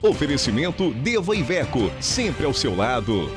Oferecimento Deva Iveco, sempre ao seu lado.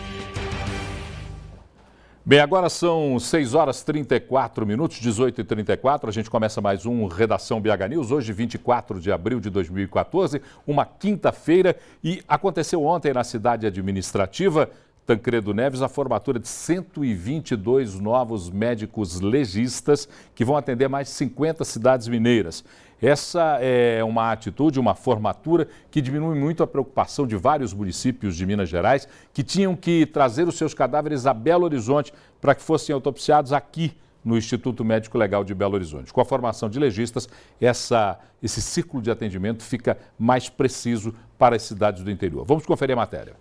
Bem, agora são 6 horas 34 minutos, 18h34. A gente começa mais um Redação BH News, hoje 24 de abril de 2014, uma quinta-feira. E aconteceu ontem na cidade administrativa Tancredo Neves a formatura de 122 novos médicos legistas que vão atender mais de 50 cidades mineiras. Essa é uma atitude, uma formatura que diminui muito a preocupação de vários municípios de Minas Gerais que tinham que trazer os seus cadáveres a Belo Horizonte para que fossem autopsiados aqui no Instituto Médico Legal de Belo Horizonte. Com a formação de legistas, esse ciclo de atendimento fica mais preciso para as cidades do interior. Vamos conferir a matéria.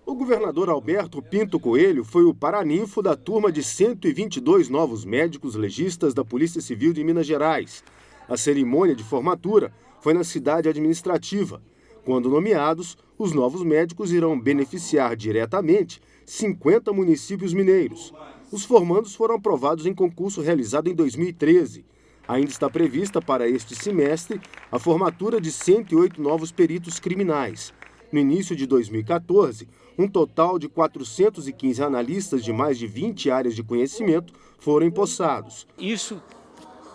O governador Alberto Pinto Coelho foi o paraninfo da turma de 122 novos médicos legistas da Polícia Civil de Minas Gerais. A cerimônia de formatura foi na cidade administrativa. Quando nomeados, os novos médicos irão beneficiar diretamente 50 municípios mineiros. Os formandos foram aprovados em concurso realizado em 2013. Ainda está prevista para este semestre a formatura de 108 novos peritos criminais. No início de 2014, um total de 415 analistas de mais de 20 áreas de conhecimento foram empossados. Isso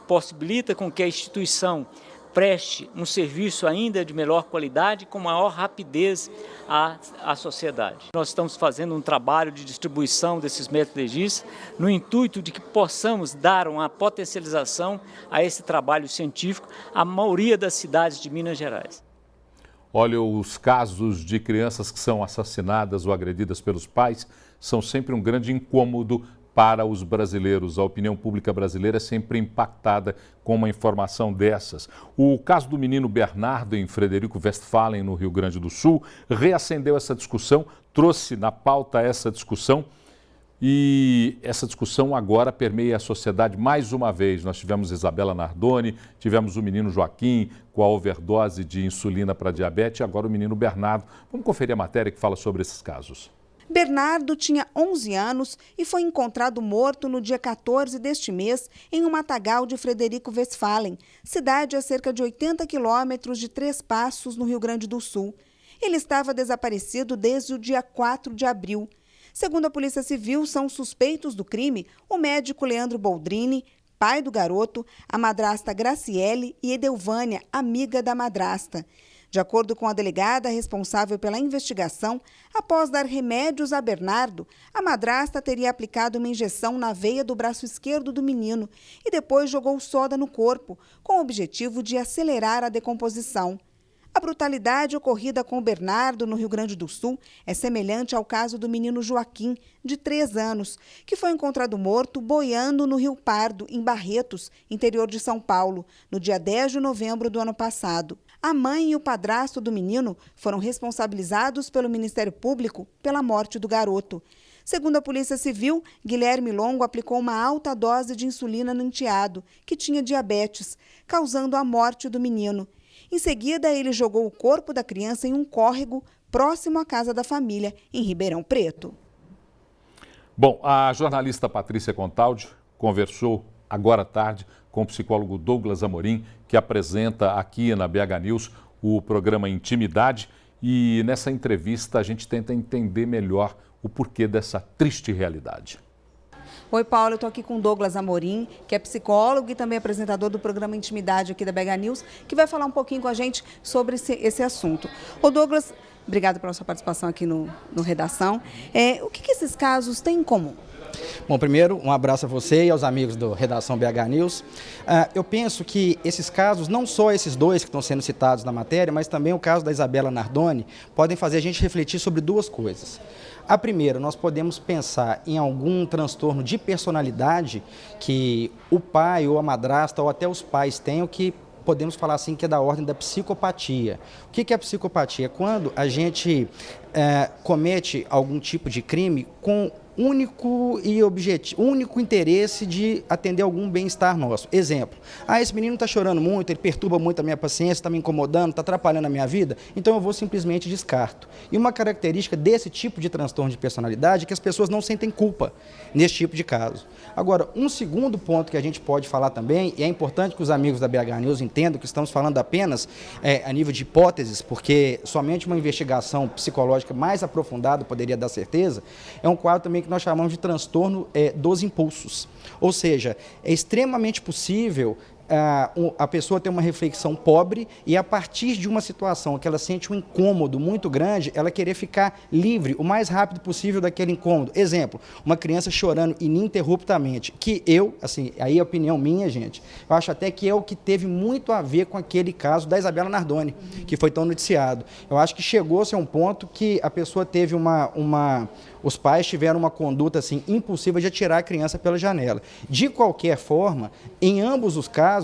possibilita com que a instituição preste um serviço ainda de melhor qualidade com maior rapidez à sociedade. Nós estamos fazendo um trabalho de distribuição desses médicos legistas no intuito de que possamos dar uma potencialização a esse trabalho científico à maioria das cidades de Minas Gerais. Olha, os casos de crianças que são assassinadas ou agredidas pelos pais são sempre um grande incômodo para os brasileiros. A opinião pública brasileira é sempre impactada com uma informação dessas. O caso do menino Bernardo em Frederico Westphalen, no Rio Grande do Sul, reacendeu essa discussão, trouxe na pauta essa discussão. E essa discussão agora permeia a sociedade mais uma vez. Nós tivemos Isabela Nardoni, tivemos o menino Joaquim com a overdose de insulina para diabetes e agora o menino Bernardo. Vamos conferir a matéria que fala sobre esses casos. Bernardo tinha 11 anos e foi encontrado morto no dia 14 deste mês em um matagal de Frederico Westphalen, cidade a cerca de 80 quilômetros de Três Passos, no Rio Grande do Sul. Ele estava desaparecido desde o dia 4 de abril. Segundo a Polícia Civil, são suspeitos do crime o médico Leandro Boldrini, pai do garoto, a madrasta Graciele e Edelvânia, amiga da madrasta. De acordo com a delegada responsável pela investigação, após dar remédios a Bernardo, a madrasta teria aplicado uma injeção na veia do braço esquerdo do menino e depois jogou soda no corpo, com o objetivo de acelerar a decomposição. A brutalidade ocorrida com Bernardo no Rio Grande do Sul é semelhante ao caso do menino Joaquim, de 3 anos, que foi encontrado morto boiando no Rio Pardo, em Barretos, interior de São Paulo, no dia 10 de novembro do ano passado. A mãe e o padrasto do menino foram responsabilizados pelo Ministério Público pela morte do garoto. Segundo a Polícia Civil, Guilherme Longo aplicou uma alta dose de insulina no enteado, que tinha diabetes, causando a morte do menino. Em seguida, ele jogou o corpo da criança em um córrego próximo à casa da família, em Ribeirão Preto. Bom, a jornalista Patrícia Contaldi conversou agora à tarde com o psicólogo Douglas Amorim, que apresenta aqui na BH News o programa Intimidade. E nessa entrevista a gente tenta entender melhor o porquê dessa triste realidade. Oi, Paulo, eu estou aqui com o Douglas Amorim, que é psicólogo e também apresentador do programa Intimidade aqui da BH News, que vai falar um pouquinho com a gente sobre esse assunto. Ô, Douglas, obrigado pela sua participação aqui no Redação. O que esses casos têm em comum? Bom, primeiro, um abraço a você e aos amigos do Redação BH News. Eu penso que esses casos, não só esses dois que estão sendo citados na matéria, mas também o caso da Isabela Nardoni, podem fazer a gente refletir sobre duas coisas. A primeira, nós podemos pensar em algum transtorno de personalidade que o pai ou a madrasta ou até os pais tenham, que podemos falar assim que é da ordem da psicopatia. O que é a psicopatia? Quando a gente comete algum tipo de crime com único interesse de atender algum bem-estar nosso. Exemplo, esse menino está chorando muito, ele perturba muito a minha paciência, está me incomodando, está atrapalhando a minha vida, então eu vou simplesmente descarto. E uma característica desse tipo de transtorno de personalidade é que as pessoas não sentem culpa nesse tipo de caso. Agora, um segundo ponto que a gente pode falar também, e é importante que os amigos da BH News entendam que estamos falando apenas a nível de hipóteses, porque somente uma investigação psicológica mais aprofundada poderia dar certeza, é um quadro também que nós chamamos de transtorno dos impulsos. Ou seja, é extremamente possível a pessoa ter uma reflexão pobre e, a partir de uma situação que ela sente um incômodo muito grande, ela querer ficar livre o mais rápido possível daquele incômodo. Exemplo, uma criança chorando ininterruptamente, que aí é a opinião minha, gente, eu acho até que é o que teve muito a ver com aquele caso da Isabela Nardoni, que foi tão noticiado. Eu acho que chegou-se a um ponto que a pessoa teve os pais tiveram uma conduta assim impulsiva de atirar a criança pela janela. De qualquer forma, em ambos os casos,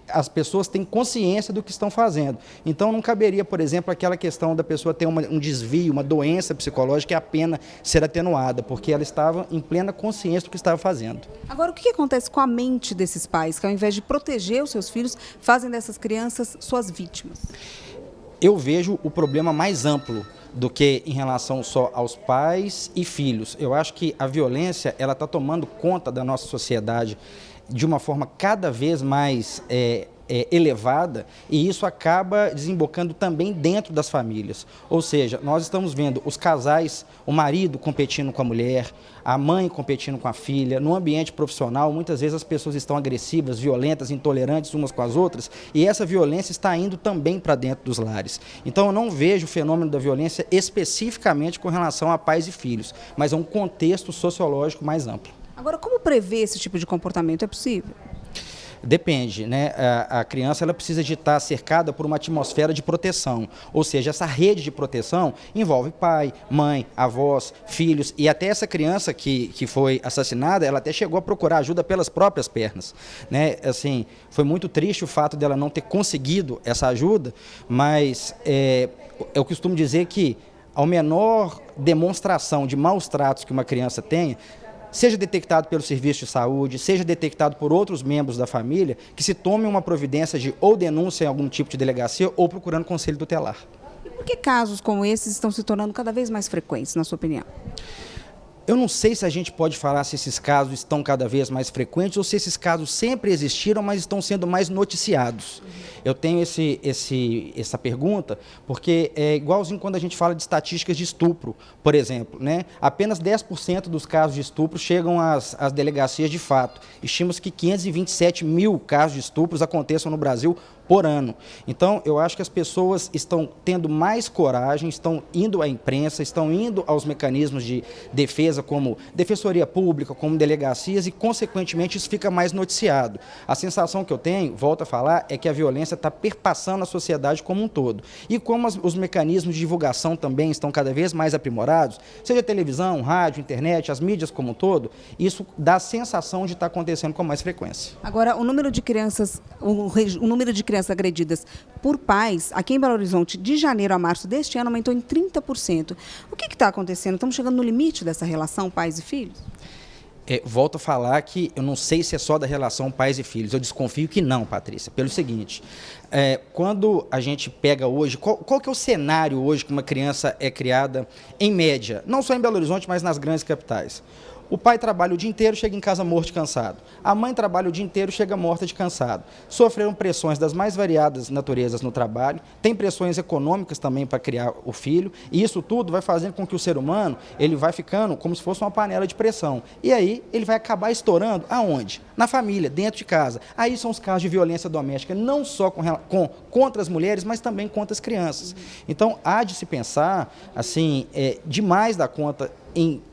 as pessoas têm consciência do que estão fazendo. Então, não caberia, por exemplo, aquela questão da pessoa ter um desvio, uma doença psicológica e a pena ser atenuada, porque ela estava em plena consciência do que estava fazendo. Agora, o que acontece com a mente desses pais, que ao invés de proteger os seus filhos, fazem dessas crianças suas vítimas? Eu vejo o problema mais amplo do que em relação só aos pais e filhos. Eu acho que a violência ela está tomando conta da nossa sociedade de uma forma cada vez mais elevada, e isso acaba desembocando também dentro das famílias. Ou seja, nós estamos vendo os casais, o marido competindo com a mulher, a mãe competindo com a filha. No ambiente profissional, muitas vezes as pessoas estão agressivas, violentas, intolerantes umas com as outras, e essa violência está indo também para dentro dos lares. Então, eu não vejo o fenômeno da violência especificamente com relação a pais e filhos, mas é um contexto sociológico mais amplo. Agora, como prever esse tipo de comportamento? É possível? Depende, né? A criança ela precisa de estar cercada por uma atmosfera de proteção, ou seja, essa rede de proteção envolve pai, mãe, avós, filhos, e até essa criança que foi assassinada, ela até chegou a procurar ajuda pelas próprias pernas, né? Assim, foi muito triste o fato dela não ter conseguido essa ajuda, mas eu costumo dizer que a menor demonstração de maus tratos que uma criança tenha, seja detectado pelo serviço de saúde, seja detectado por outros membros da família, que se tome uma providência de ou denúncia em algum tipo de delegacia ou procurando conselho tutelar. E por que casos como esses estão se tornando cada vez mais frequentes, na sua opinião? Eu não sei se a gente pode falar se esses casos estão cada vez mais frequentes ou se esses casos sempre existiram, mas estão sendo mais noticiados. Eu tenho essa pergunta porque é igualzinho quando a gente fala de estatísticas de estupro, por exemplo, né? Apenas 10% dos casos de estupro chegam às delegacias de fato. Estima-se que 527 mil casos de estupros aconteçam no Brasil por ano. Então, eu acho que as pessoas estão tendo mais coragem, estão indo à imprensa, estão indo aos mecanismos de defesa, como defensoria pública, como delegacias, e, consequentemente, isso fica mais noticiado. A sensação que eu tenho, volto a falar, é que a violência está perpassando a sociedade como um todo. E como os mecanismos de divulgação também estão cada vez mais aprimorados, seja televisão, rádio, internet, as mídias como um todo, isso dá a sensação de estar acontecendo com mais frequência. Agora, o número de crianças agredidas por pais, aqui em Belo Horizonte, de janeiro a março deste ano, aumentou em 30%. O que está acontecendo? Estamos chegando no limite dessa relação pais e filhos? Volto a falar que eu não sei se é só da relação pais e filhos. Eu desconfio que não, Patrícia, pelo seguinte, quando a gente pega hoje, qual que é o cenário hoje que uma criança é criada em média, não só em Belo Horizonte, mas nas grandes capitais? O pai trabalha o dia inteiro, chega em casa morto de cansado. A mãe trabalha o dia inteiro, chega morta de cansado. Sofreram pressões das mais variadas naturezas no trabalho, tem pressões econômicas também para criar o filho, e isso tudo vai fazendo com que o ser humano ele vai ficando como se fosse uma panela de pressão. E aí ele vai acabar estourando aonde? Na família, dentro de casa. Aí são os casos de violência doméstica, não só contra as mulheres, mas também contra as crianças. Então, há de se pensar, assim, demais da conta,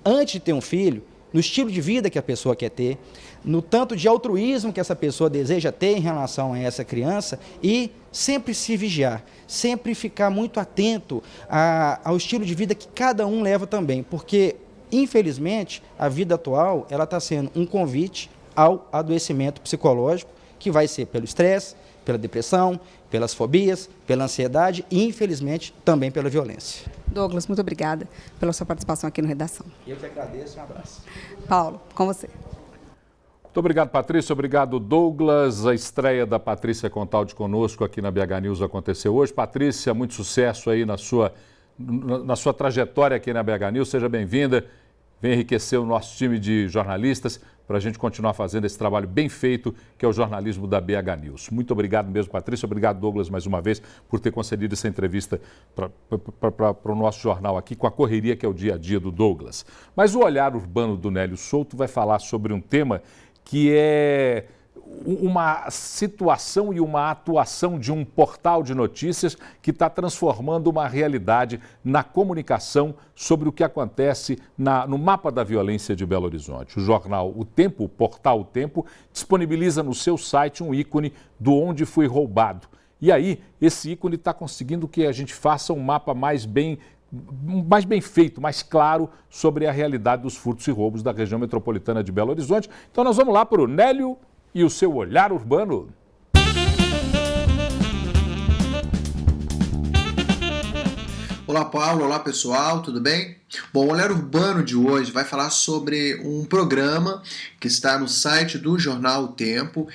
antes de ter um filho, no estilo de vida que a pessoa quer ter, no tanto de altruísmo que essa pessoa deseja ter em relação a essa criança, e sempre se vigiar, sempre ficar muito atento ao estilo de vida que cada um leva também, porque, infelizmente, a vida atual ela está sendo um convite ao adoecimento psicológico, que vai ser pelo estresse, pela depressão, pelas fobias, pela ansiedade e, infelizmente, também pela violência. Douglas, muito obrigada pela sua participação aqui no Redação. Eu que agradeço, um abraço. Paulo, com você. Muito obrigado, Patrícia. Obrigado, Douglas. A estreia da Patrícia Contaldi conosco aqui na BH News aconteceu hoje. Patrícia, muito sucesso aí na sua trajetória aqui na BH News. Seja bem-vinda. Vem enriquecer o nosso time de jornalistas para a gente continuar fazendo esse trabalho bem feito, que é o jornalismo da BH News. Muito obrigado mesmo, Patrícia. Obrigado, Douglas, mais uma vez, por ter concedido essa entrevista para o nosso jornal aqui, com a correria que é o dia a dia do Douglas. Mas o Olhar Urbano do Nélio Souto vai falar sobre um tema que é uma situação e uma atuação de um portal de notícias que está transformando uma realidade na comunicação sobre o que acontece no mapa da violência de Belo Horizonte. O jornal O Tempo, o portal O Tempo, disponibiliza no seu site um ícone do onde foi roubado. E aí, esse ícone está conseguindo que a gente faça um mapa mais bem feito, mais claro sobre a realidade dos furtos e roubos da região metropolitana de Belo Horizonte. Então nós vamos lá para o Nélio e o seu Olhar Urbano. Olá, Paulo. Olá, pessoal. Tudo bem? Bom, o Olhar Urbano de hoje vai falar sobre um programa que está no site do jornal O Tempo,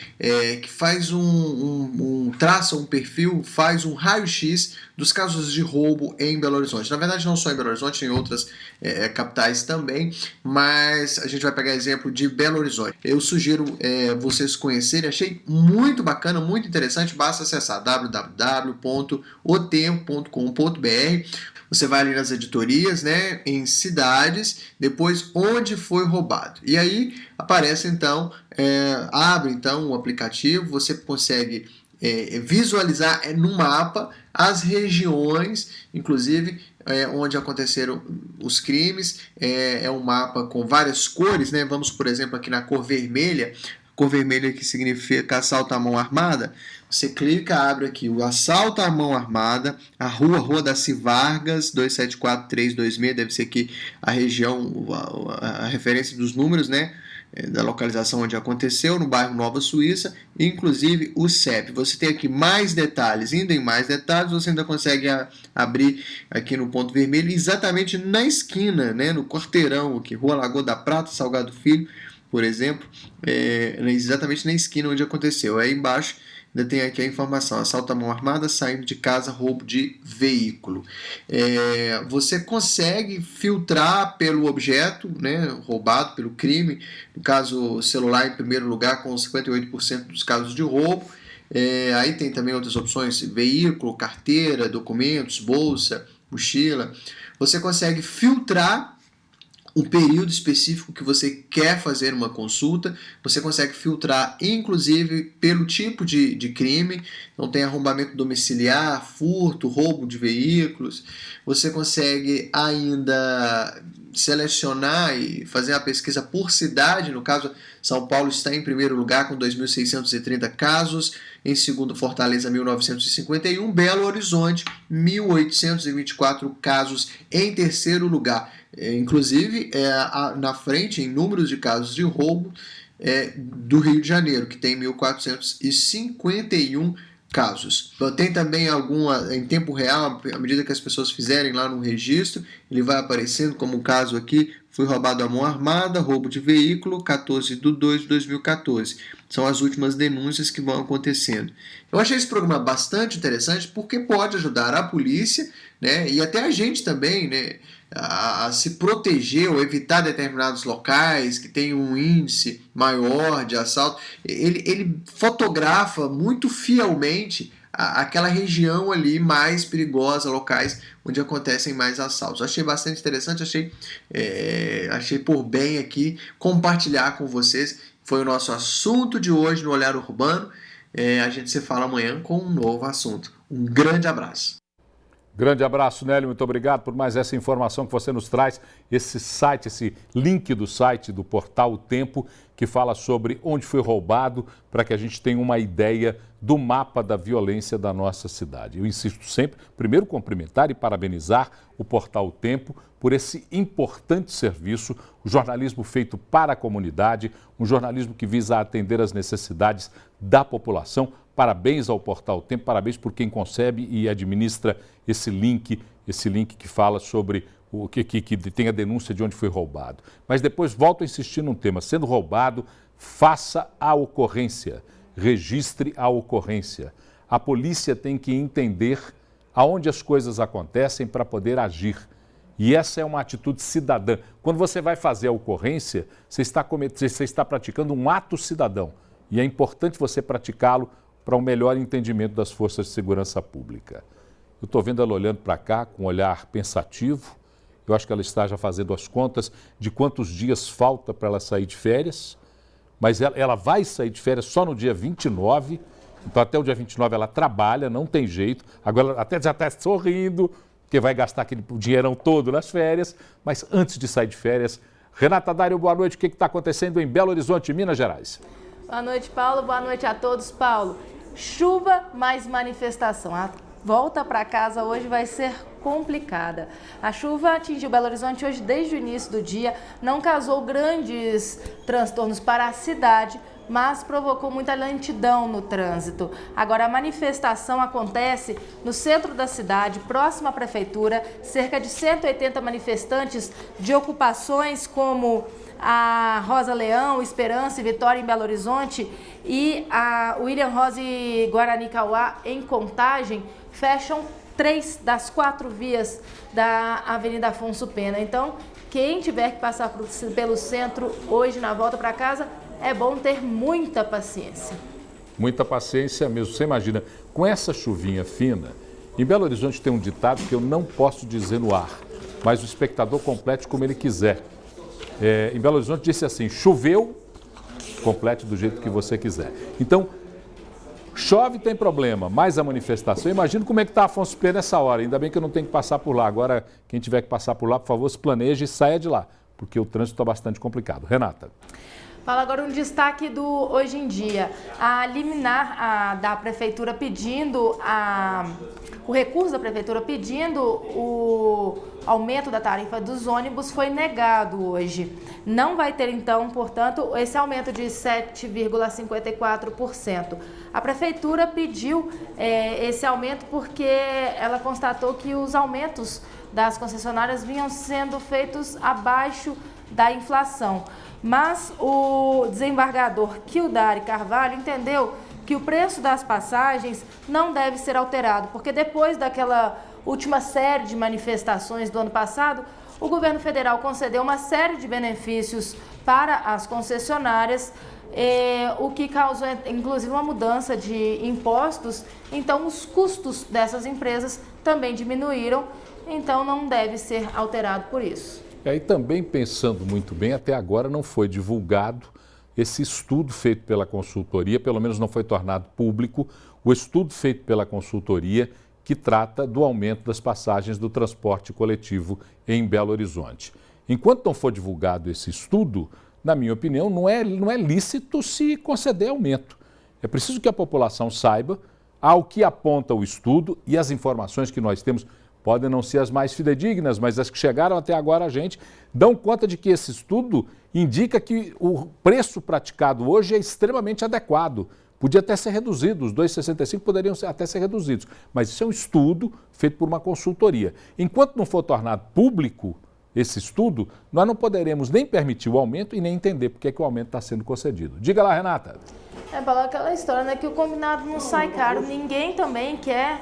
que faz traça um perfil, faz um raio-x dos casos de roubo em Belo Horizonte. Na verdade, não só em Belo Horizonte, em outras capitais também, mas a gente vai pegar exemplo de Belo Horizonte. Eu sugiro vocês conhecerem, achei muito bacana, muito interessante, basta acessar www.otempo.com.br. Você vai ali nas editorias, né, em cidades, depois onde foi roubado. E aí aparece então, abre então o aplicativo, você consegue visualizar no mapa as regiões, inclusive onde aconteceram os crimes. É um mapa com várias cores, né? Vamos, por exemplo, aqui na cor vermelha. Cor vermelha que significa assalto à mão armada. Você clica, abre aqui o assalto à mão armada, a Rua Daci Vargas, 274326, deve ser aqui a região, a referência dos números, né? Da localização onde aconteceu, no bairro Nova Suíça, inclusive o CEP. Você tem aqui mais detalhes, indo em mais detalhes, você ainda consegue abrir aqui no ponto vermelho, exatamente na esquina, né? No quarteirão aqui, Rua Lagoa da Prata, Salgado Filho, por exemplo, exatamente na esquina onde aconteceu. Aí embaixo ainda tem aqui a informação: assalto à mão armada, saindo de casa, roubo de veículo. Você consegue filtrar pelo objeto, né, roubado, pelo crime. No caso, celular em primeiro lugar, com 58% dos casos de roubo. Aí tem também outras opções: veículo, carteira, documentos, bolsa, mochila. Você consegue filtrar um período específico que você quer fazer uma consulta. Você consegue filtrar, inclusive, pelo tipo de crime. Então tem arrombamento domiciliar, furto, roubo de veículos. Você consegue ainda selecionar e fazer a pesquisa por cidade. No caso, São Paulo está em primeiro lugar com 2.630 casos. Em segundo, Fortaleza, 1.951. Belo Horizonte, 1.824 casos em terceiro lugar. Inclusive, na frente, em números de casos de roubo, do Rio de Janeiro, que tem 1.451 casos. Tem também em tempo real, à medida que as pessoas fizerem lá no registro, ele vai aparecendo, como o caso aqui: foi roubado à mão armada, roubo de veículo, 14/2/2014. São as últimas denúncias que vão acontecendo. Eu achei esse programa bastante interessante porque pode ajudar a polícia, né, e até a gente também, né, a se proteger ou evitar determinados locais que tem um índice maior de assalto. Ele fotografa muito fielmente aquela região ali mais perigosa, locais onde acontecem mais assaltos. Achei bastante interessante, achei por bem aqui compartilhar com vocês. Foi o nosso assunto de hoje no Olhar Urbano. A gente se fala amanhã com um novo assunto. Um grande abraço. Grande abraço, Nélio. Muito obrigado por mais essa informação que você nos traz. Esse site, esse link do site do portal O Tempo, que fala sobre onde foi roubado, para que a gente tenha uma ideia do mapa da violência da nossa cidade. Eu insisto sempre, primeiro, cumprimentar e parabenizar o portal O Tempo por esse importante serviço, o jornalismo feito para a comunidade, um jornalismo que visa atender as necessidades da população. Parabéns ao portal O Tempo, parabéns por quem concebe e administra esse link, esse link que fala sobre o que tem a denúncia de onde foi roubado. Mas depois volto a insistir num tema, sendo roubado, faça a ocorrência, registre a ocorrência. A polícia tem que entender aonde as coisas acontecem para poder agir. E essa é uma atitude cidadã. Quando você vai fazer a ocorrência, você está praticando um ato cidadão. E é importante você praticá-lo para um melhor entendimento das forças de segurança pública. Eu estou vendo ela olhando para cá com um olhar pensativo. Eu acho que ela está já fazendo as contas de quantos dias falta para ela sair de férias. Mas ela vai sair de férias só no dia 29. Então até o dia 29 ela trabalha, não tem jeito. Agora ela até já está sorrindo, porque vai gastar aquele dinheirão todo nas férias. Mas antes de sair de férias, Renata Dário, boa noite. O que está acontecendo em Belo Horizonte, Minas Gerais? Boa noite, Paulo. Boa noite a todos. Paulo, chuva mais manifestação. A volta para casa hoje vai ser complicada. A chuva atingiu Belo Horizonte hoje desde o início do dia, não causou grandes transtornos para a cidade, mas provocou muita lentidão no trânsito. Agora, a manifestação acontece no centro da cidade, próximo à prefeitura, cerca de 180 manifestantes de ocupações como a Rosa Leão, Esperança e Vitória em Belo Horizonte e a William Rose Guarani Cauá em Contagem, fecham 3 das 4 vias da Avenida Afonso Pena. Então, quem tiver que passar pelo centro hoje na volta para casa, é bom ter muita paciência. Muita paciência mesmo. Você imagina, com essa chuvinha fina, em Belo Horizonte tem um ditado que eu não posso dizer no ar, mas o espectador complete como ele quiser. Em Belo Horizonte disse assim, choveu, complete do jeito que você quiser. Então, chove tem problema, mas a manifestação, imagina como é que está Afonso Pena nessa hora, ainda bem que eu não tenho que passar por lá. Agora, quem tiver que passar por lá, por favor, se planeje e saia de lá, porque o trânsito está bastante complicado. Renata. Fala agora um destaque do Hoje em Dia. A liminar da Prefeitura pedindo, o recurso da Prefeitura pedindo o aumento da tarifa dos ônibus foi negado hoje. Não vai ter, então, portanto, esse aumento de 7,54%. A Prefeitura pediu esse aumento porque ela constatou que os aumentos das concessionárias vinham sendo feitos abaixo da inflação. Mas o desembargador Kildare Carvalho entendeu que o preço das passagens não deve ser alterado, porque depois daquela última série de manifestações do ano passado, o governo federal concedeu uma série de benefícios para as concessionárias, o que causou inclusive uma mudança de impostos. Então os custos dessas empresas também diminuíram, então não deve ser alterado por isso. E aí também pensando muito bem, até agora não foi divulgado esse estudo feito pela consultoria, pelo menos não foi tornado público, o estudo feito pela consultoria que trata do aumento das passagens do transporte coletivo em Belo Horizonte. Enquanto não for divulgado esse estudo, na minha opinião, não é lícito se conceder aumento. É preciso que a população saiba ao que aponta o estudo e as informações que nós temos. Podem não ser as mais fidedignas, mas as que chegaram até agora a gente dão conta de que esse estudo indica que o preço praticado hoje é extremamente adequado. Podia até ser reduzido, os 2,65 poderiam até ser reduzidos, mas isso é um estudo feito por uma consultoria. Enquanto não for tornado público esse estudo, nós não poderemos nem permitir o aumento e nem entender por que o aumento está sendo concedido. Diga lá, Renata. Falar aquela história, né, que o combinado não sai caro. Ninguém também quer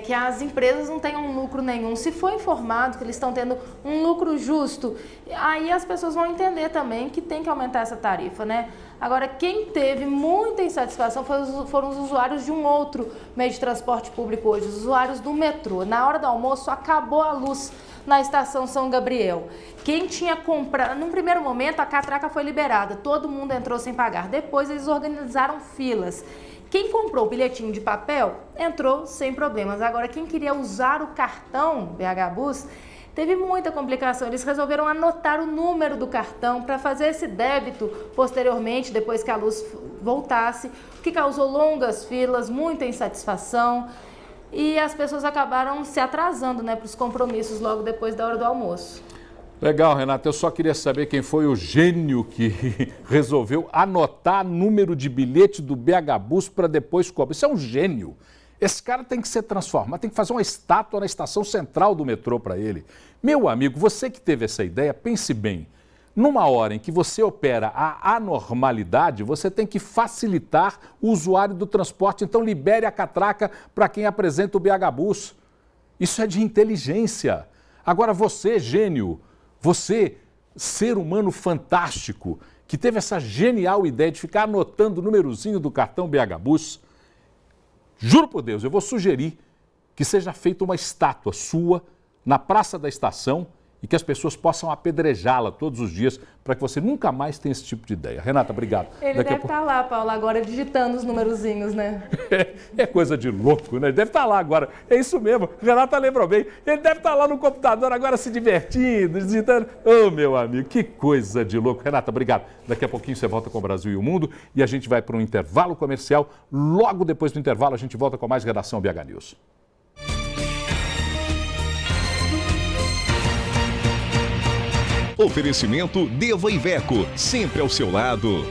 que as empresas não tenham lucro nenhum. Se for informado que eles estão tendo um lucro justo, aí as pessoas vão entender também que tem que aumentar essa tarifa, né? Agora, quem teve muita insatisfação foram os usuários de um outro meio de transporte público hoje, os usuários do metrô. Na hora do almoço, acabou a luz na estação São Gabriel. Quem tinha comprado, num primeiro momento a catraca foi liberada, todo mundo entrou sem pagar. Depois eles organizaram filas. Quem comprou o bilhetinho de papel entrou sem problemas. Agora, quem queria usar o cartão BH Bus teve muita complicação. Eles resolveram anotar o número do cartão para fazer esse débito posteriormente, depois que a luz voltasse, o que causou longas filas, muita insatisfação. E as pessoas acabaram se atrasando, né, para os compromissos logo depois da hora do almoço. Legal, Renata. Eu só queria saber quem foi o gênio que resolveu anotar número de bilhete do BH Bus para depois cobrar. Isso é um gênio. Esse cara tem que ser transformado, tem que fazer uma estátua na estação central do metrô para ele. Meu amigo, você que teve essa ideia, pense bem. Numa hora em que você opera a anormalidade, você tem que facilitar o usuário do transporte. Então libere a catraca para quem apresenta o BH Bus. Isso é de inteligência. Agora você, gênio, você, ser humano fantástico, que teve essa genial ideia de ficar anotando o númerozinho do cartão BH Bus, juro por Deus, eu vou sugerir que seja feita uma estátua sua na Praça da Estação e que as pessoas possam apedrejá-la todos os dias para que você nunca mais tenha esse tipo de ideia. Renata, obrigado. Ele deve estar lá, Paulo, agora digitando os numerozinhos, né? É coisa de louco, né? Ele deve estar lá agora. É isso mesmo. Renata lembrou bem. Ele deve estar lá no computador agora se divertindo, digitando. Ô, meu amigo, que coisa de louco. Renata, obrigado. Daqui a pouquinho você volta com o Brasil e o Mundo e a gente vai para um intervalo comercial. Logo depois do intervalo a gente volta com mais Redação BH News. Oferecimento Deva Iveco, sempre ao seu lado.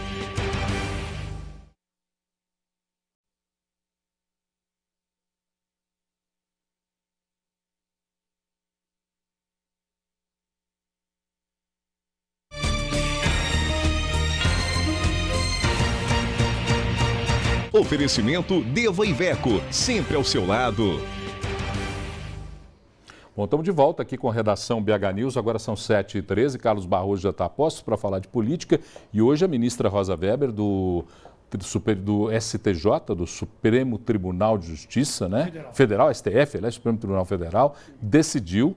Oferecimento Deva Iveco, sempre ao seu lado. Bom, estamos de volta aqui com a Redação BH News, agora são 7h13, Carlos Barroso já está a postos para falar de política e hoje a ministra Rosa Weber do STJ, do Supremo Tribunal de Justiça, né? Federal, STF, aliás, Supremo Tribunal Federal, decidiu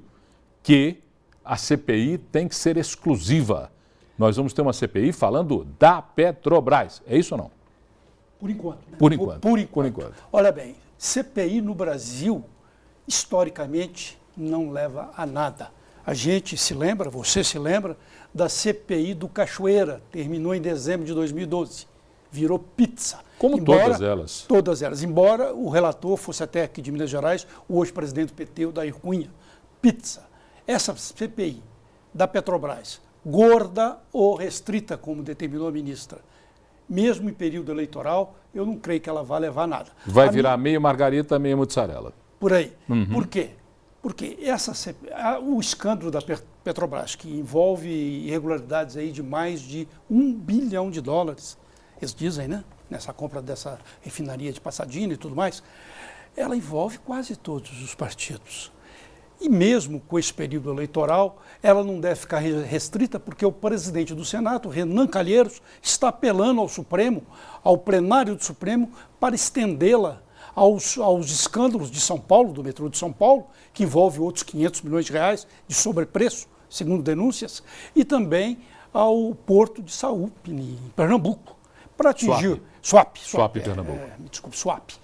que a CPI tem que ser exclusiva. Nós vamos ter uma CPI falando da Petrobras, é isso ou não? Por enquanto. Né? Por enquanto. Por enquanto. Olha bem, CPI no Brasil, historicamente, não leva a nada. A gente se lembra, você se lembra, da CPI do Cachoeira, terminou em dezembro de 2012, virou pizza. Como todas elas. Todas elas, embora o relator fosse até aqui de Minas Gerais, o hoje presidente do PT, o Dair Cunha. Pizza. Essa CPI da Petrobras, gorda ou restrita, como determinou a ministra, mesmo em período eleitoral, eu não creio que ela vá levar a nada. Vai virar meio margarita, meio mussarela. Por aí. Uhum. Por quê? Porque o escândalo da Petrobras, que envolve irregularidades aí de mais de US$ 1 bilhão, eles dizem, né? Nessa compra dessa refinaria de Pasadena e tudo mais, ela envolve quase todos os partidos. E mesmo com esse período eleitoral, ela não deve ficar restrita, porque o presidente do Senado, Renan Calheiros, está apelando ao Supremo, ao plenário do Supremo, para estendê-la aos escândalos de São Paulo, do metrô de São Paulo, que envolve outros R$500 milhões de sobrepreço, segundo denúncias, e também ao Porto de Saúpe, em Pernambuco, para atingir... Suape, Pernambuco. Suape.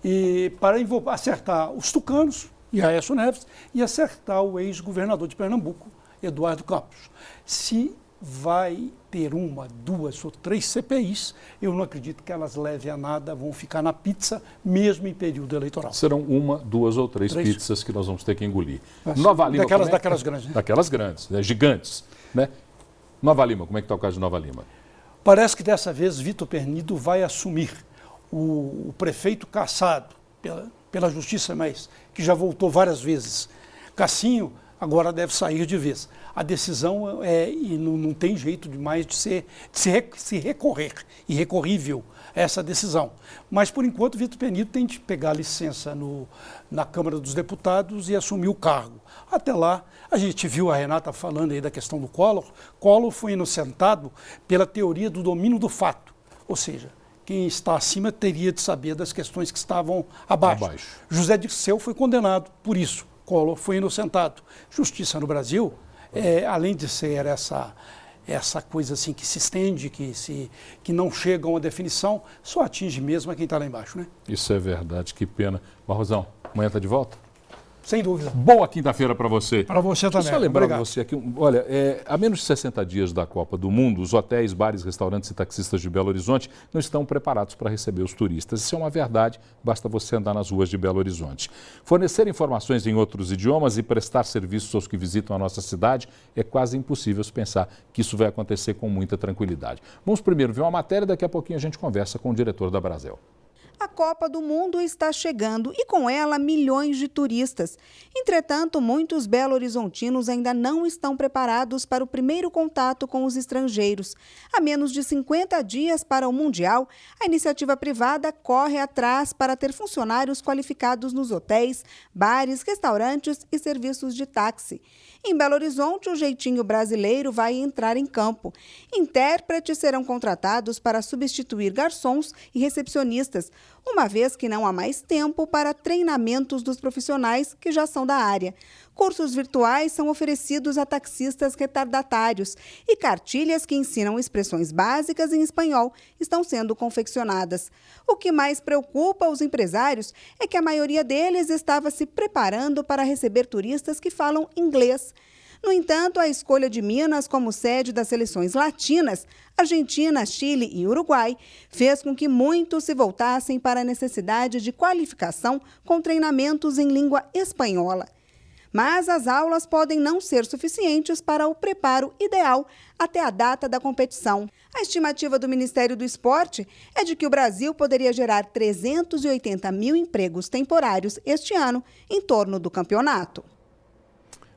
E para acertar os tucanos, e Aécio Neves, e acertar o ex-governador de Pernambuco, Eduardo Campos. Se vai ter 1, 2 ou 3 CPIs, eu não acredito que elas levem a nada, vão ficar na pizza, mesmo em período eleitoral. Serão 1, 2 ou 3 pizzas que nós vamos ter que engolir. Nova Lima, daquelas grandes. Né? Daquelas grandes, né? Gigantes. Né? Nova Lima, como é que está o caso de Nova Lima? Parece que dessa vez Vitor Pernito vai assumir. O prefeito cassado pela justiça, mas que já voltou várias vezes, Cassinho, agora deve sair de vez. A decisão e não tem jeito demais de se recorrer, irrecorrível essa decisão. Mas, por enquanto, Vitor Pernito tem de pegar licença na Câmara dos Deputados e assumir o cargo. Até lá, a gente viu a Renata falando aí da questão do Collor. Collor foi inocentado pela teoria do domínio do fato, ou seja, quem está acima teria de saber das questões que estavam abaixo. José Dirceu foi condenado por isso. Collor foi inocentado. Justiça no Brasil, além de ser essa coisa assim que se estende, que não chega a uma definição, só atinge mesmo a quem está lá embaixo, né? Isso é verdade, que pena. Barrosão, amanhã está de volta? Sem dúvida. Boa quinta-feira para você. Para você também. Só lembrar você aqui, olha, a menos de 60 dias da Copa do Mundo, os hotéis, bares, restaurantes e taxistas de Belo Horizonte não estão preparados para receber os turistas. Isso é uma verdade, basta você andar nas ruas de Belo Horizonte. Fornecer informações em outros idiomas e prestar serviços aos que visitam a nossa cidade é quase impossível se pensar que isso vai acontecer com muita tranquilidade. Vamos primeiro ver uma matéria, daqui a pouquinho a gente conversa com o diretor da Brasel. A Copa do Mundo está chegando e com ela milhões de turistas. Entretanto, muitos belo-horizontinos ainda não estão preparados para o primeiro contato com os estrangeiros. A menos de 50 dias para o Mundial, a iniciativa privada corre atrás para ter funcionários qualificados nos hotéis, bares, restaurantes e serviços de táxi. Em Belo Horizonte, o jeitinho brasileiro vai entrar em campo. Intérpretes serão contratados para substituir garçons e recepcionistas, uma vez que não há mais tempo para treinamentos dos profissionais que já são da área. Cursos virtuais são oferecidos a taxistas retardatários e cartilhas que ensinam expressões básicas em espanhol estão sendo confeccionadas. O que mais preocupa os empresários é que a maioria deles estava se preparando para receber turistas que falam inglês. No entanto, a escolha de Minas como sede das seleções latinas, Argentina, Chile e Uruguai, fez com que muitos se voltassem para a necessidade de qualificação com treinamentos em língua espanhola. Mas as aulas podem não ser suficientes para o preparo ideal até a data da competição. A estimativa do Ministério do Esporte é de que o Brasil poderia gerar 380 mil empregos temporários este ano em torno do campeonato.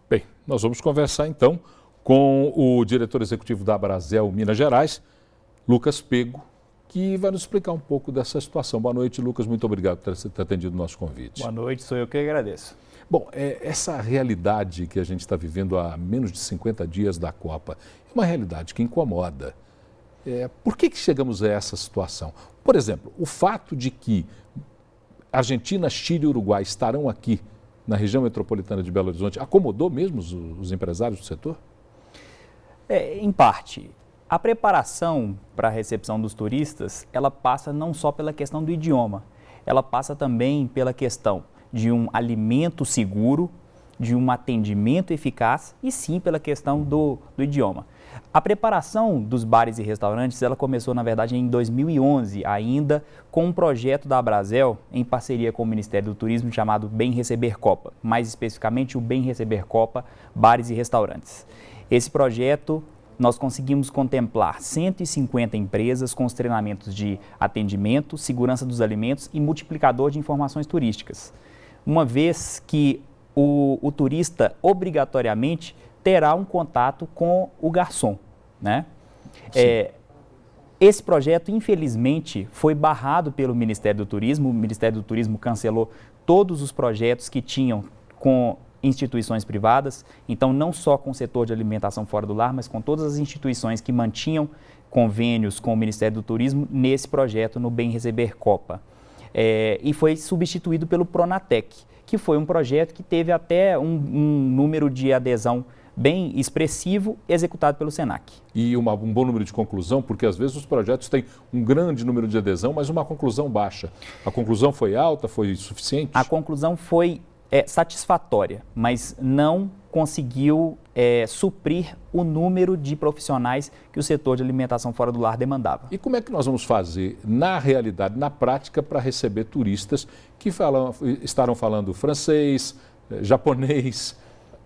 Bem, nós vamos conversar então com o diretor executivo da Brasel Minas Gerais, Lucas Pego, que vai nos explicar um pouco dessa situação. Boa noite, Lucas. Muito obrigado por ter atendido o nosso convite. Boa noite, sou eu que agradeço. Bom, essa realidade que a gente está vivendo há menos de 50 dias da Copa é uma realidade que incomoda. Por que chegamos a essa situação? Por exemplo, o fato de que Argentina, Chile e Uruguai estarão aqui na região metropolitana de Belo Horizonte acomodou mesmo os empresários do setor? Em parte. A preparação para a recepção dos turistas, ela passa não só pela questão do idioma, ela passa também pela questão de um alimento seguro, de um atendimento eficaz e sim pela questão do idioma. A preparação dos bares e restaurantes, ela começou na verdade em 2011, ainda com um projeto da Brasel em parceria com o Ministério do Turismo chamado Bem Receber Copa, mais especificamente o Bem Receber Copa Bares e Restaurantes. Esse projeto nós conseguimos contemplar 150 empresas com os treinamentos de atendimento, segurança dos alimentos e multiplicador de informações turísticas, uma vez que o turista obrigatoriamente terá um contato com o garçom, né? Esse projeto, infelizmente, foi barrado pelo Ministério do Turismo. O Ministério do Turismo cancelou todos os projetos que tinham com instituições privadas, então não só com o setor de alimentação fora do lar, mas com todas as instituições que mantinham convênios com o Ministério do Turismo nesse projeto no Bem Receber Copa. E foi substituído pelo Pronatec, que foi um projeto que teve até um número de adesão bem expressivo, executado pelo Senac. E um bom número de conclusão, porque às vezes os projetos têm um grande número de adesão, mas uma conclusão baixa. A conclusão foi alta, foi suficiente? A conclusão foi satisfatória, mas não conseguiu suprir o número de profissionais que o setor de alimentação fora do lar demandava. E como é que nós vamos fazer, na realidade, na prática, para receber turistas que estarão falando francês, japonês,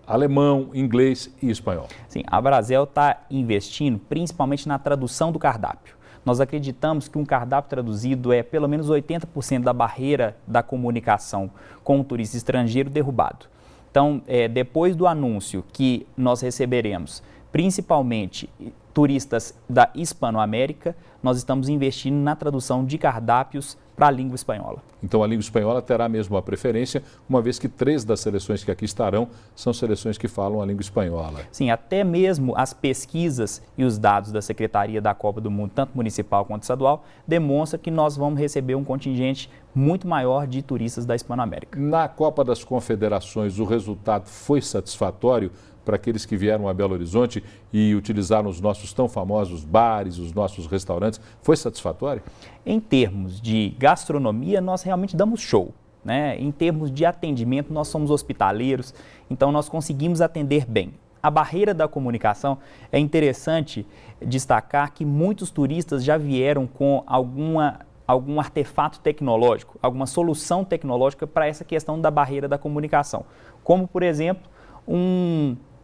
alemão, inglês e espanhol? Sim, a Brasel está investindo principalmente na tradução do cardápio. Nós acreditamos que um cardápio traduzido é pelo menos 80% da barreira da comunicação com o turista estrangeiro derrubado. Então, depois do anúncio que nós receberemos, principalmente turistas da Hispanoamérica, nós estamos investindo na tradução de cardápios para a língua espanhola. Então, a língua espanhola terá mesmo a preferência, uma vez que 3 das seleções que aqui estarão são seleções que falam a língua espanhola. Sim, até mesmo as pesquisas e os dados da Secretaria da Copa do Mundo, tanto municipal quanto estadual, demonstram que nós vamos receber um contingente muito maior de turistas da Hispanoamérica. Na Copa das Confederações, o resultado foi satisfatório para aqueles que vieram a Belo Horizonte e utilizaram os nossos tão famosos bares, os nossos restaurantes? Foi satisfatório? Em termos de gastronomia, nós realmente damos show, né? Em termos de atendimento, nós somos hospitaleiros, então nós conseguimos atender bem. A barreira da comunicação, é interessante destacar que muitos turistas já vieram com algum artefato tecnológico, alguma solução tecnológica para essa questão da barreira da comunicação, como, por exemplo,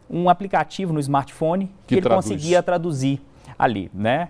um aplicativo no smartphone que ele conseguia traduzir ali, né?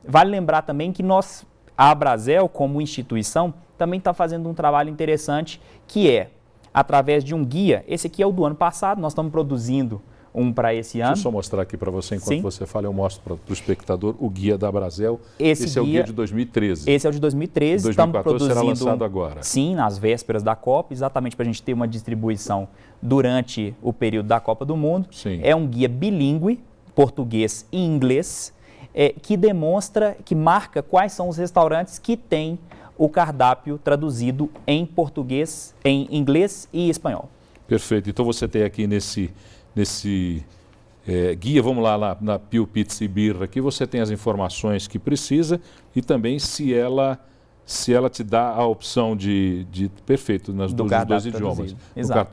Vale lembrar também que nós A Abrazel, como instituição, também está fazendo um trabalho interessante, que é, através de um guia, esse aqui é o do ano passado, nós estamos produzindo um para esse ano. Deixa eu só mostrar aqui para você, enquanto Sim. você fala, eu mostro para o espectador o guia da Abrazel. Esse é o guia de 2013. Esse é o de 2013. 2014 estamos produzindo, será lançado agora. Sim, nas vésperas da Copa, exatamente para a gente ter uma distribuição durante o período da Copa do Mundo. Sim. É um guia bilíngue, português e inglês, que demonstra, que marca quais são os restaurantes que têm o cardápio traduzido em português, em inglês e espanhol. Perfeito. Então você tem aqui nesse guia, vamos lá na Pio Pizza e Birra, aqui você tem as informações que precisa e também se ela te dá a opção de perfeito, nos dois idiomas,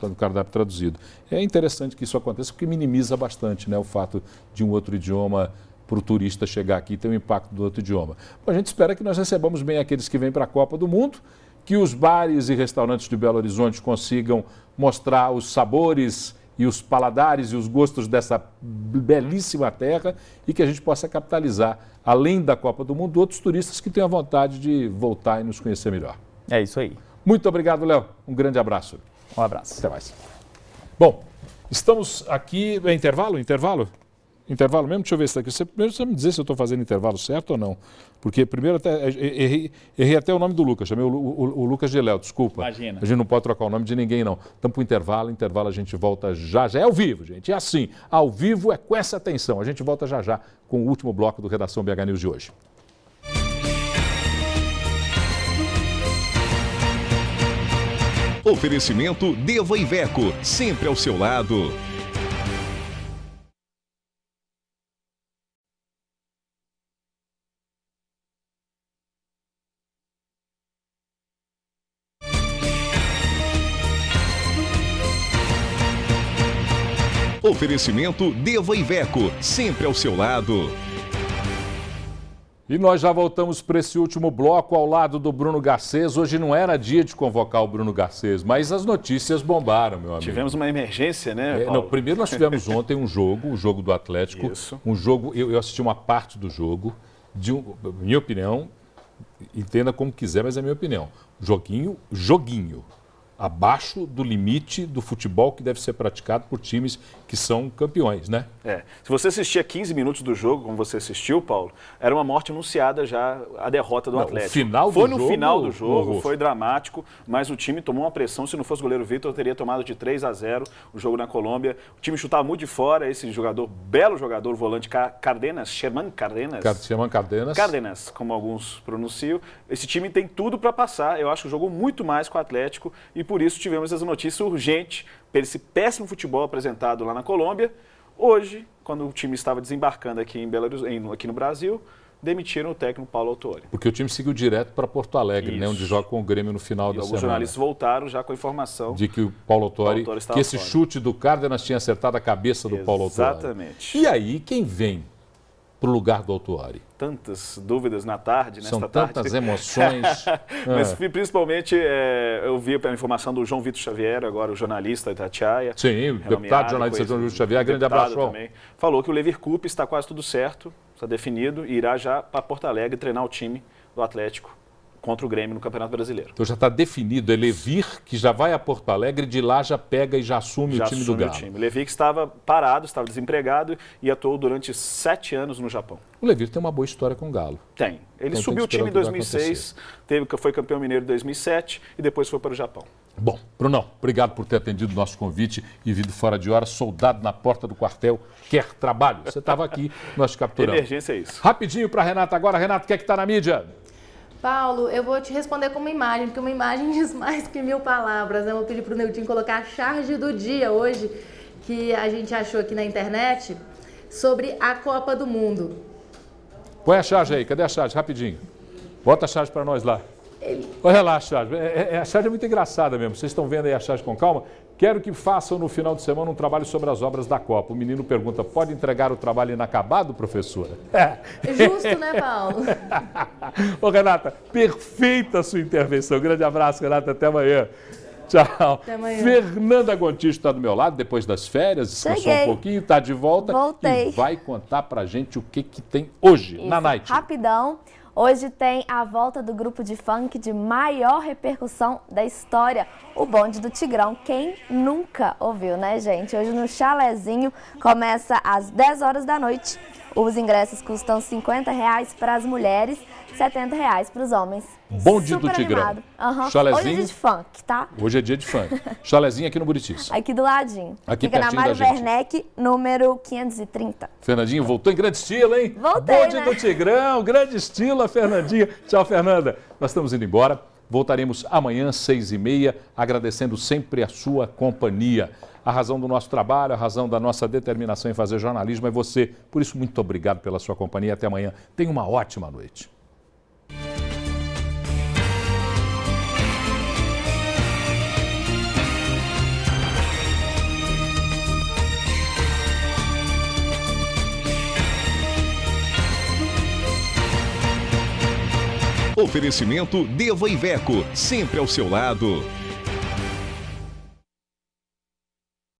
no cardápio traduzido. É interessante que isso aconteça porque minimiza bastante, né, o fato de um outro idioma para o turista chegar aqui e ter um impacto do outro idioma. Bom, a gente espera que nós recebamos bem aqueles que vêm para a Copa do Mundo, que os bares e restaurantes de Belo Horizonte consigam mostrar os sabores e os paladares e os gostos dessa belíssima terra e que a gente possa capitalizar, além da Copa do Mundo, outros turistas que tenham vontade de voltar e nos conhecer melhor. É isso aí. Muito obrigado, Léo. Um grande abraço. Um abraço. Até mais. Bom, estamos aqui... É intervalo? Intervalo mesmo? Deixa eu ver se está aqui. Primeiro você me dizer se eu estou fazendo intervalo certo ou não. Porque primeiro até errei até o nome do Lucas, chamei o Lucas Geléu, desculpa. Imagina. A gente não pode trocar o nome de ninguém, não. Estamos para o intervalo a gente volta já. É ao vivo, gente. É assim, ao vivo é com essa atenção. A gente volta já com o último bloco do Redação BH News de hoje. Oferecimento Deva Iveco, sempre ao seu lado. Oferecimento Deva Iveco, sempre ao seu lado. E nós já voltamos para esse último bloco ao lado do Bruno Garcês. Hoje não era dia de convocar o Bruno Garcês, mas as notícias bombaram, meu amigo. Tivemos uma emergência, né, Paulo? Não, primeiro nós tivemos ontem o jogo do Atlético. Isso. Um jogo, eu assisti uma parte do jogo, minha opinião, entenda como quiser, mas é minha opinião. Joguinho. Abaixo do limite do futebol que deve ser praticado por times que são campeões, né? Se você assistia 15 minutos do jogo, como você assistiu, Paulo, era uma morte anunciada já a derrota do Atlético. Foi no final do jogo, foi dramático, mas o time tomou uma pressão. Se não fosse o goleiro Vitor, teria tomado de 3-0 o jogo na Colômbia. O time chutava muito de fora, esse jogador, belo jogador, volante Sherman Cárdenas, como alguns pronunciam. Esse time tem tudo para passar. Eu acho que jogou muito mais com o Atlético e por isso tivemos essa notícia urgente, pelo esse péssimo futebol apresentado lá na Colômbia. Hoje, quando o time estava desembarcando aqui aqui no Brasil, demitiram o técnico Paulo Autuori. Porque o time seguiu direto para Porto Alegre, né, onde joga com o Grêmio no final da semana. Alguns jornalistas voltaram já com a informação de que o Paulo Autuori, que esse chute do Cárdenas tinha acertado a cabeça do Paulo Autuori. Exatamente. E aí, quem vem para o lugar do Autuori? Tantas dúvidas na tarde, nesta São tarde. tantas emoções. Mas principalmente eu vi a informação do João Vitor Xavier, agora o jornalista da Itatiaia. Sim, o deputado jornalista João Vitor Xavier, grande abraço. Também. Falou que o Levir Coupe está quase tudo certo, está definido, e irá já para Porto Alegre treinar o time do Atlético contra o Grêmio no Campeonato Brasileiro. Então já está definido, é Levir que já vai a Porto Alegre, de lá já pega e já assume o time do Galo. O Levir que estava parado, estava desempregado e atuou durante 7 anos no Japão. O Levir tem uma boa história com o Galo. Tem. Ele então, subiu o time em 2006, foi campeão mineiro em 2007 e depois foi para o Japão. Bom, Brunão, obrigado por ter atendido o nosso convite e vindo fora de hora. Soldado na porta do quartel, quer trabalho. Você estava aqui, nós te capturamos. Emergência é isso. Rapidinho para a Renata agora. Renata, o que é que está na mídia? Paulo, eu vou te responder com uma imagem, porque uma imagem diz mais que 1000 palavras. Eu vou pedir para o Neutinho colocar a charge do dia hoje, que a gente achou aqui na internet, sobre a Copa do Mundo. Põe a charge aí, cadê a charge? Rapidinho. Bota a charge para nós lá. Olha lá a charge. A charge é muito engraçada mesmo. Vocês estão vendo aí a charge com calma? Quero que façam no final de semana um trabalho sobre as obras da Copa. O menino pergunta, pode entregar o trabalho inacabado, professora? Justo, né, Paulo? Ô, Renata, perfeita a sua intervenção. Grande abraço, Renata. Até amanhã. Tchau. Até amanhã. Fernanda Gontijo está do meu lado, depois das férias, descansou um pouquinho, está de volta. Voltei. E vai contar pra gente o que tem hoje, Isso, na Night. Rapidão. Hoje tem a volta do grupo de funk de maior repercussão da história, o Bonde do Tigrão. Quem nunca ouviu, né, gente? Hoje no Chalezinho, começa às 10 horas da noite. Os ingressos custam R$50 para as mulheres, R$70 para os homens. Bonde do Tigrão. Uhum. Chalezinho. Hoje é dia de funk, tá? Hoje é dia de funk. Chalezinho aqui no Buritis. Aqui do ladinho. Aqui Fica na pertinho Mário da gente. Werneck, número 530. Fernandinha voltou em grande estilo, hein? Voltei, Bonde né? do Tigrão, grande estilo, a Fernandinha. Tchau, Fernanda. Nós estamos indo embora. Voltaremos amanhã, 6h30, agradecendo sempre a sua companhia. A razão do nosso trabalho, a razão da nossa determinação em fazer jornalismo é você. Por isso, muito obrigado pela sua companhia. Até amanhã. Tenha uma ótima noite. Oferecimento Deva Iveco, sempre ao seu lado.